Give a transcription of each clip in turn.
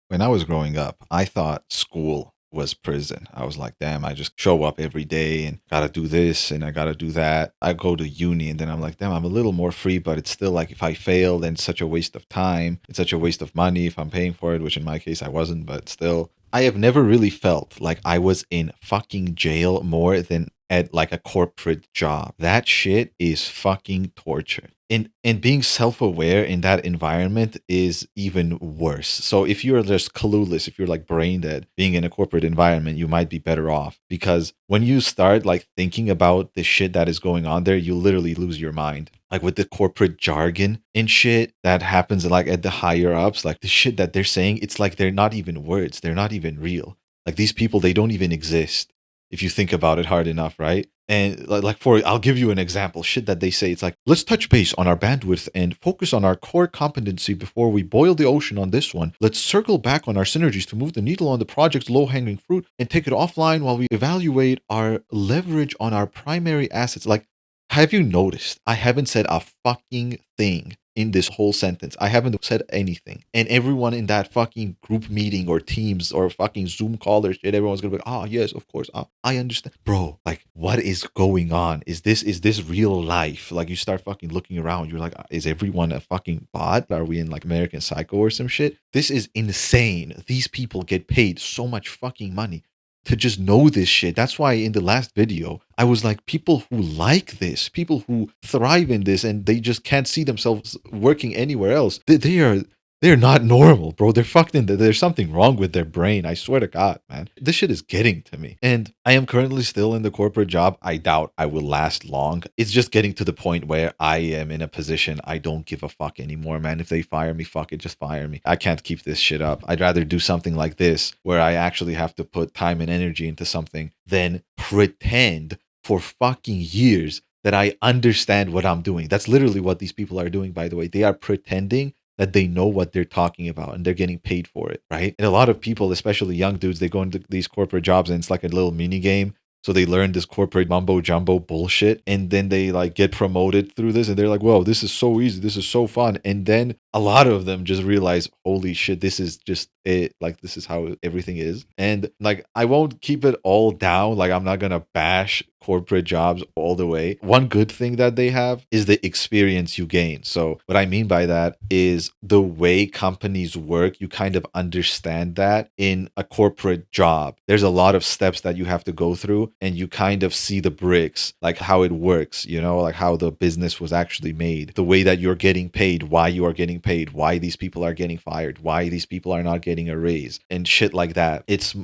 When I was growing up, I thought school was prison. I was like, damn, I just show up every day and gotta do this and I gotta do that. I go to uni and then I'm like, damn, I'm a little more free, but it's still like if I fail, then it's such a waste of time. It's such a waste of money if I'm paying for it, which in my case I wasn't, but still. I have never really felt like I was in fucking jail more than at like a corporate job. That shit is fucking torture. And being self-aware in that environment is even worse. So if you're just clueless, if you're like brain dead, being in a corporate environment, you might be better off because when you start like thinking about the shit that is going on there, you literally lose your mind. Like with the corporate jargon and shit that happens like at the higher ups, like the shit that they're saying, it's like they're not even words, they're not even real. Like these people, they don't even exist if you think about it hard enough, right? And like for I'll give you an example. Shit that they say, it's like let's touch base on our bandwidth and focus on our core competency before we boil the ocean on this one. Let's circle back on our synergies to move the needle on the project's low-hanging fruit and take it offline while we evaluate our leverage on our primary assets. Like, have you noticed? I haven't said a fucking thing in this whole sentence. I haven't said anything. And everyone in that fucking group meeting or Teams or fucking Zoom call or shit, everyone's gonna be like, yes, of course. I understand. Bro, like what is going on? Is this real life? Like you start fucking looking around, you're like, is everyone a fucking bot? Are we in like American Psycho or some shit? This is insane. These people get paid so much fucking money to just know this shit. That's why in the last video, I was like, people who like this, people who thrive in this, and they just can't see themselves working anywhere else. They're not normal, bro. They're fucked in. There's something wrong with their brain. I swear to God, man. This shit is getting to me. And I am currently still in the corporate job. I doubt I will last long. It's just getting to the point where I am in a position I don't give a fuck anymore, man. If they fire me, fuck it, just fire me. I can't keep this shit up. I'd rather do something like this where I actually have to put time and energy into something than pretend for fucking years that I understand what I'm doing. That's literally what these people are doing, by the way. They are pretending that they know what they're talking about and they're getting paid for it, right? And a lot of people, especially young dudes, they go into these corporate jobs and it's like a little mini game. So they learn this corporate mumbo jumbo bullshit and then they like get promoted through this and they're like, whoa, this is so easy. This is so fun. And then a lot of them just realize, holy shit, this is just it. Like, this is how everything is. And like, I won't keep it all down. Like, I'm not going to bash corporate jobs all the way. One good thing that they have is the experience you gain. So, what I mean by that is the way companies work, you kind of understand that in a corporate job. There's a lot of steps that you have to go through, and you kind of see the bricks, like how it works, like how the business was actually made, the way that you're getting paid, why you are getting paid, why these people are getting fired, why these people are not getting a raise, and shit like that. It's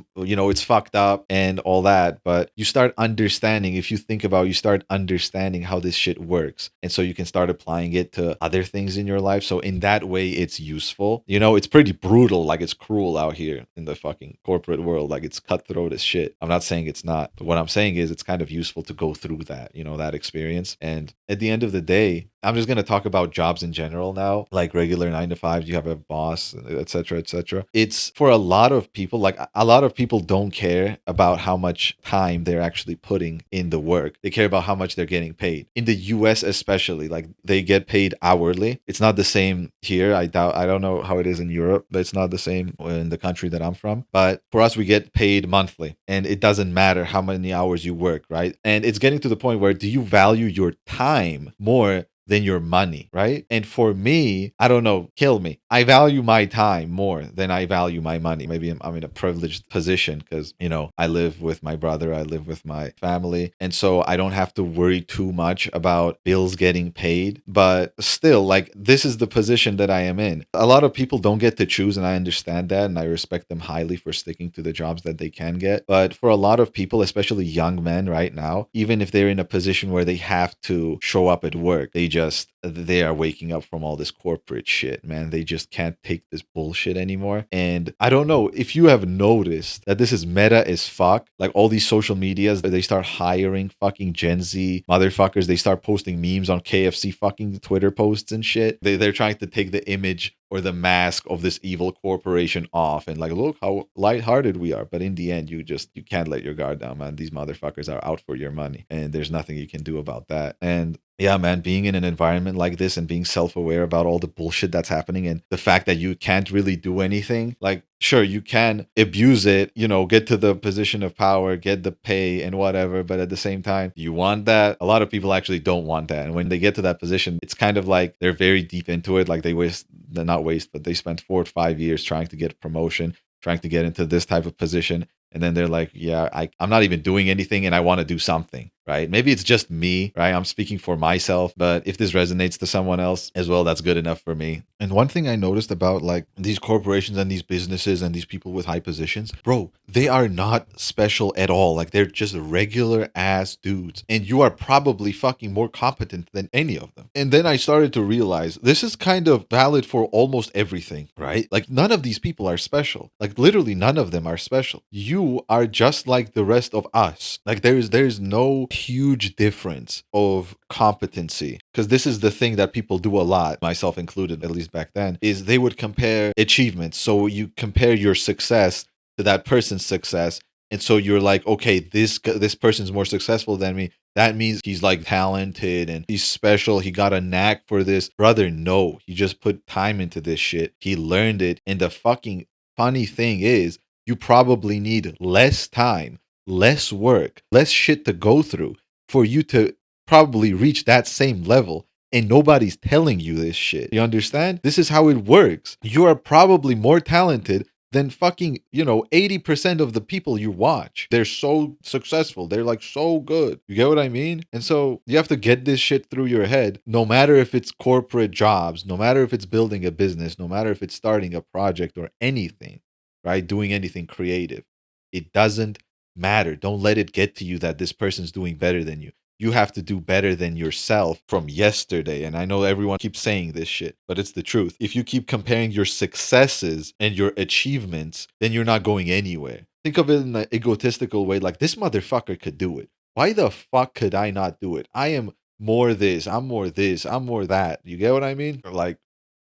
fucked up and all that, but you start understanding, if you think about it, you start understanding how this shit works. And so you can start applying it to other things in your life. So in that way, it's useful. It's pretty brutal, like it's cruel out here in the fucking corporate world. Like it's cutthroat as shit. I'm not saying it's not, but what I'm saying is it's kind of useful to go through that, that experience. And at the end of the day, I'm just going to talk about jobs in general now, like regular 9 to 5. You have a boss, etc., etc. It's for a lot of people, like a lot of people don't care about how much time they're actually putting in the work. They care about how much they're getting paid. In the US, especially, like they get paid hourly. It's not the same here. I don't know how it is in Europe, but it's not the same in the country that I'm from. But for us, we get paid monthly, and it doesn't matter how many hours you work, right? And it's getting to the point where do you value your time more than your money, right? And for me, I don't know, kill me. I value my time more than I value my money. Maybe I'm in a privileged position because, I live with my brother, I live with my family. And so I don't have to worry too much about bills getting paid. But still, like, this is the position that I am in. A lot of people don't get to choose, and I understand that. And I respect them highly for sticking to the jobs that they can get. But for a lot of people, especially young men right now, even if they're in a position where they have to show up at work, they are waking up from all this corporate shit, man. They just can't take this bullshit anymore. And I don't know if you have noticed that this is meta as fuck. Like all these social medias, they start hiring fucking Gen Z motherfuckers. They start posting memes on KFC fucking Twitter posts and shit. They're trying to take the image or the mask of this evil corporation off and like, look how lighthearted we are. But in the end, you can't let your guard down, man. These motherfuckers are out for your money and there's nothing you can do about that. And Yeah, man, being in an environment like this and being self-aware about all the bullshit that's happening and the fact that you can't really do anything, like, sure, you can abuse it, get to the position of power, get the pay and whatever, but at the same time, you want that. A lot of people actually don't want that. And when they get to that position, it's kind of like they're very deep into it. Like they're not waste, but they spent 4 or 5 years trying to get a promotion, trying to get into this type of position. And then they're like, yeah, I'm not even doing anything and I want to do something, right? Maybe it's just me, right? I'm speaking for myself, but if this resonates to someone else as well, that's good enough for me. And one thing I noticed about like these corporations and these businesses and these people with high positions, bro, they are not special at all. Like they're just regular ass dudes. And you are probably fucking more competent than any of them. And then I started to realize this is kind of valid for almost everything, right? Like none of these people are special. Like literally none of them are special. You are just like the rest of us. Like there's no huge difference of competency, because this is the thing that people do a lot, myself included, at least back then, is they would compare achievements. So you compare your success to that person's success, and so you're like, okay, this person's more successful than me, that means he's like talented and he's special, he got a knack for this. Brother, no, he just put time into this shit, he learned it. And the fucking funny thing is, you probably need less time, less work, less shit to go through for you to probably reach that same level. And nobody's telling you this shit. You understand? This is how it works. You are probably more talented than fucking, 80% of the people you watch. They're so successful. They're like so good. You get what I mean? And so you have to get this shit through your head, no matter if it's corporate jobs, no matter if it's building a business, no matter if it's starting a project or anything, right? Doing anything creative. It doesn't matter. Don't let it get to you that this person's doing better than you. You have to do better than yourself from yesterday. And I know everyone keeps saying this shit, but it's the truth. If you keep comparing your successes and your achievements, then you're not going anywhere. Think of it in an egotistical way, like this motherfucker could do it. Why the fuck could I not do it? I am more this, I'm more this, I'm more that. You get what I mean? Or like,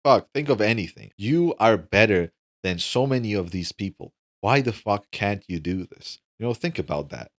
fuck, think of anything. You are better than so many of these people. Why the fuck can't you do this? Think about that.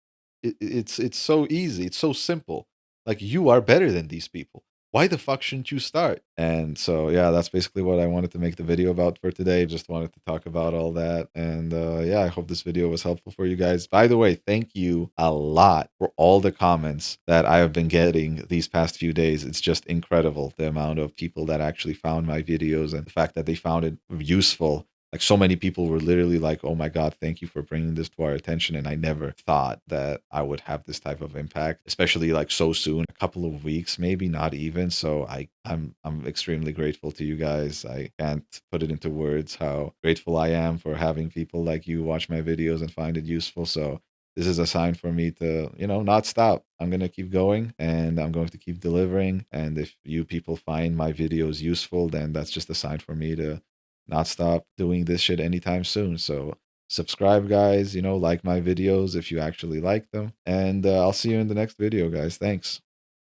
It's so easy. It's so simple. Like you are better than these people. Why the fuck shouldn't you start? And so yeah, that's basically what I wanted to make the video about for today. Just wanted to talk about all that. And yeah, I hope this video was helpful for you guys. By the way, thank you a lot for all the comments that I have been getting these past few days. It's just incredible the amount of people that actually found my videos and the fact that they found it useful. Like so many people were literally like, "Oh my God, thank you for bringing this to our attention." And I never thought that I would have this type of impact, especially like so soon, a couple of weeks, maybe not even. So I'm extremely grateful to you guys. I can't put it into words how grateful I am for having people like you watch my videos and find it useful. So this is a sign for me to, not stop. I'm going to keep going and I'm going to keep delivering. And if you people find my videos useful, then that's just a sign for me to not stop doing this shit anytime soon. So subscribe, guys, like my videos if you actually like them. And I'll see you in the next video, guys. Thanks.